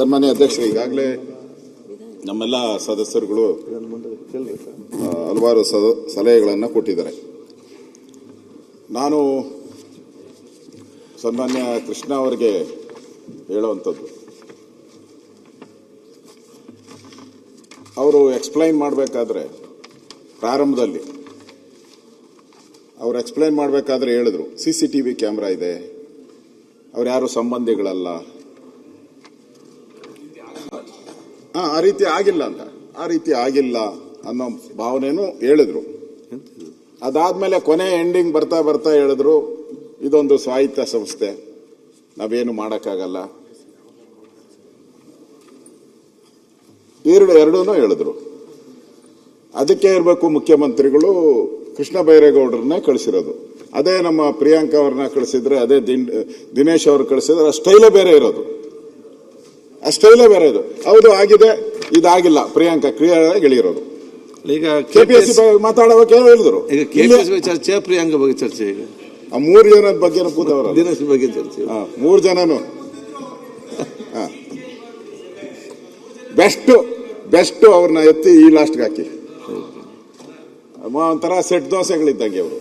ಸನ್ಮಾನ್ಯ ಅಧ್ಯಕ್ಷರು, ಈಗಾಗಲೇ ನಮ್ಮೆಲ್ಲ ಸದಸ್ಯರುಗಳು ಹಲವಾರು ಸಲಹೆಗಳನ್ನು ಕೊಟ್ಟಿದ್ದಾರೆ. ನಾನು ಸನ್ಮಾನ್ಯ ಕೃಷ್ಣ ಅವರಿಗೆ ಹೇಳುವಂಥದ್ದು, ಅವರು ಎಕ್ಸ್ಪ್ಲೈನ್ ಮಾಡಬೇಕಾದ್ರೆ ಪ್ರಾರಂಭದಲ್ಲಿ ಅವರು ಎಕ್ಸ್ಪ್ಲೈನ್ ಮಾಡಬೇಕಾದ್ರೆ ಹೇಳಿದ್ರು CCTV ಕ್ಯಾಮ್ರಾ ಇದೆ, ಅವ್ರು ಯಾರು ಸಂಬಂಧಿಗಳಲ್ಲ, ಆ ರೀತಿ ಆಗಿಲ್ಲ ಅಂತ, ಆ ರೀತಿ ಆಗಿಲ್ಲ ಅನ್ನೋ ಭಾವನೆನೂ ಹೇಳಿದ್ರು. ಅದಾದ್ಮೇಲೆ ಕೊನೆ ಎಂಡಿಂಗ್ ಬರ್ತಾ ಬರ್ತಾ ಹೇಳಿದ್ರು ಇದೊಂದು ಸ್ವಾಯತ್ತ ಸಂಸ್ಥೆ, ನಾವೇನು ಮಾಡೋಕ್ಕಾಗಲ್ಲ, ಎರಡೂ ಹೇಳಿದ್ರು. ಅದಕ್ಕೆ ಇರಬೇಕು ಮುಖ್ಯಮಂತ್ರಿಗಳು ಕೃಷ್ಣ ಬೈರೇಗೌಡರನ್ನೇ ಕಳಿಸಿರೋದು. ಅದೇ ನಮ್ಮ ಪ್ರಿಯಾಂಕಾ ಅವ್ರನ್ನ ಕಳಿಸಿದ್ರೆ, ಅದೇ ದಿನೇಶ್ ಅವ್ರು ಕಳಿಸಿದ್ರೆ ಆ ಸ್ಟೈಲೇ ಬೇರೆ ಇರೋದು, ಆ ಸ್ಟೈಲೇ ಬೇರೆ ಇದು. ಹೌದು ಆಗಿದೆ, ಇದಾಗಿಲ್ಲ, ಪ್ರಿಯಾಂಕಾ ಕ್ಲಿಯರ್ ಆಗಿ ಹೇಳಿರೋದು. ಈಗ KPSC ಮಾತಾಡೋಕೆ ಹೇಳಿದ್ರು. ಈಗ KPSC ಚರ್ಚೆ, ಪ್ರಿಯಾಂಕಾ ಬಗ್ಗೆ ಚರ್ಚೆ. ಈಗ ಆ 3 ಜನದ ಬಗ್ಗೆ ಕೂತವ್ರ, ದಿನೇಶ್ ಬಗ್ಗೆ ಚರ್ಚೆ. 3 ಜನನು ಬೆಸ್ಟ್ ಅವ್ರನ್ನ ಎತ್ತಿ ಈ ಲಾಸ್ಟ್ಗೆ ಹಾಕಿ ಒಂಥರ ಸೆಟ್ ದೋಸೆಗಳಿದ್ದಂಗೆ ಅವರು.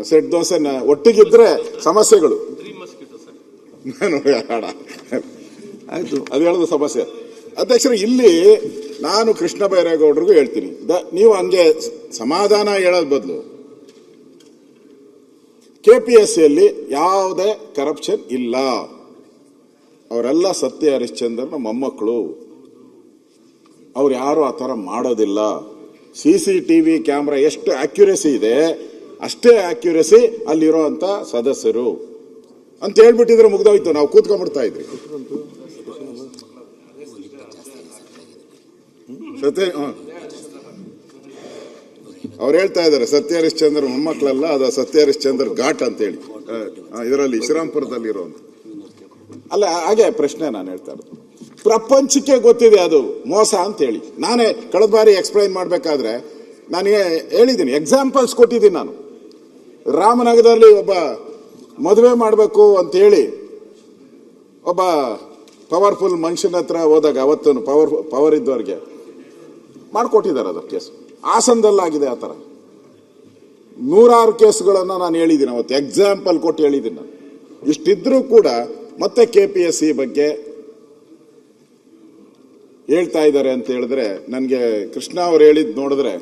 ಸೆಟ್ ದೋಸೆ ಒಟ್ಟಿಗಿದ್ರೆ ಸಮಸ್ಯೆಗಳು ಆಯ್ತು, ಅದು ಹೇಳೋದು ಸಮಸ್ಯೆ. ಅಧ್ಯಕ್ಷರು, ಇಲ್ಲಿ ನಾನು ಕೃಷ್ಣ ಬೈರೇಗೌಡರಿಗೂ ಹೇಳ್ತೀನಿ, ನೀವು ಹಂಗೆ ಸಮಾಧಾನ ಹೇಳೋದ್ ಬದಲು KPSCಯಲ್ಲಿ ಯಾವುದೇ ಕರಪ್ಷನ್ ಇಲ್ಲ, ಅವರೆಲ್ಲ ಸತ್ಯ ಹರಿಶ್ಚಂದ್ರನ ಮೊಮ್ಮಕ್ಕಳು, ಅವ್ರು ಯಾರು ಆ ಥರ ಮಾಡೋದಿಲ್ಲ. CCTV ಕ್ಯಾಮ್ರಾ ಎಷ್ಟು ಅಕ್ಯುರೇಸಿ ಇದೆ ಅಷ್ಟೇ ಅಕ್ಯುರೇಸಿ ಅಲ್ಲಿರೋ ಅಂತ ಸದಸ್ಯರು ಅಂತ ಹೇಳ್ಬಿಟ್ಟಿದ್ರೆ ಮುಗ್ದೋಯ್ತು, ನಾವು ಕೂತ್ಕೊಂಡ್ಬಿಡ್ತಾ ಇದ್ರಿ. ಅವ್ರು ಹೇಳ್ತಾ ಇದ್ದಾರೆ ಸತ್ಯ ಹರಿಶ್ಚಂದ್ರ ಮೊಮ್ಮಕ್ಕಳಲ್ಲ, ಅದು ಸತ್ಯ ಹರಿಶ್ಚಂದ್ರ ಘಾಟ್ ಅಂತ ಹೇಳಿ ಇದರಲ್ಲಿ ಶ್ರೀರಾಮ್ಪುರದಲ್ಲಿ ಇರುವಂತ ಅಲ್ಲ. ಹಾಗೆ ಪ್ರಶ್ನೆ ನಾನು ಹೇಳ್ತಾ ಇರೋದು, ಪ್ರಪಂಚಕ್ಕೆ ಗೊತ್ತಿದೆ ಅದು ಮೋಸ ಅಂತ ಹೇಳಿ. ನಾನೇ ಕಳೆದ ಬಾರಿ ಎಕ್ಸ್ಪ್ಲೈನ್ ಮಾಡಬೇಕಾದ್ರೆ ನನಗೆ ಹೇಳಿದ್ದೀನಿ, ಎಕ್ಸಾಂಪಲ್ಸ್ ಕೊಟ್ಟಿದ್ದೀನಿ ನಾನು. ರಾಮನಗರದಲ್ಲಿ ಒಬ್ಬ ಮದುವೆ ಮಾಡಬೇಕು ಅಂತೇಳಿ ಒಬ್ಬ ಪವರ್ಫುಲ್ ಮನುಷ್ಯನ ಹತ್ರ ಹೋದಾಗ, ಅವತ್ತು ಪವರ್ ಇದ್ದವ್ರಿಗೆ ಮಾಡಿಕೊಟ್ಟಿದ್ದಾರೆ ಅದು ಕೇಸ್. ಹಾಸನದಲ್ಲಾಗಿದೆ ಆ ಥರ 100 ಕೇಸ್ಗಳನ್ನು ನಾನು ಹೇಳಿದ್ದೀನಿ ಅವತ್ತು, ಎಕ್ಸಾಂಪಲ್ ಕೊಟ್ಟು ಹೇಳಿದ್ದೀನಿ ನಾನು. ಇಷ್ಟಿದ್ರೂ ಕೂಡ ಮತ್ತೆ KPSC ಬಗ್ಗೆ ಹೇಳ್ತಾ ಇದ್ದಾರೆ ಅಂತ ಹೇಳಿದ್ರೆ, ನನಗೆ ಕೃಷ್ಣ ಅವ್ರು ಹೇಳಿದ್ ನೋಡಿದ್ರೆ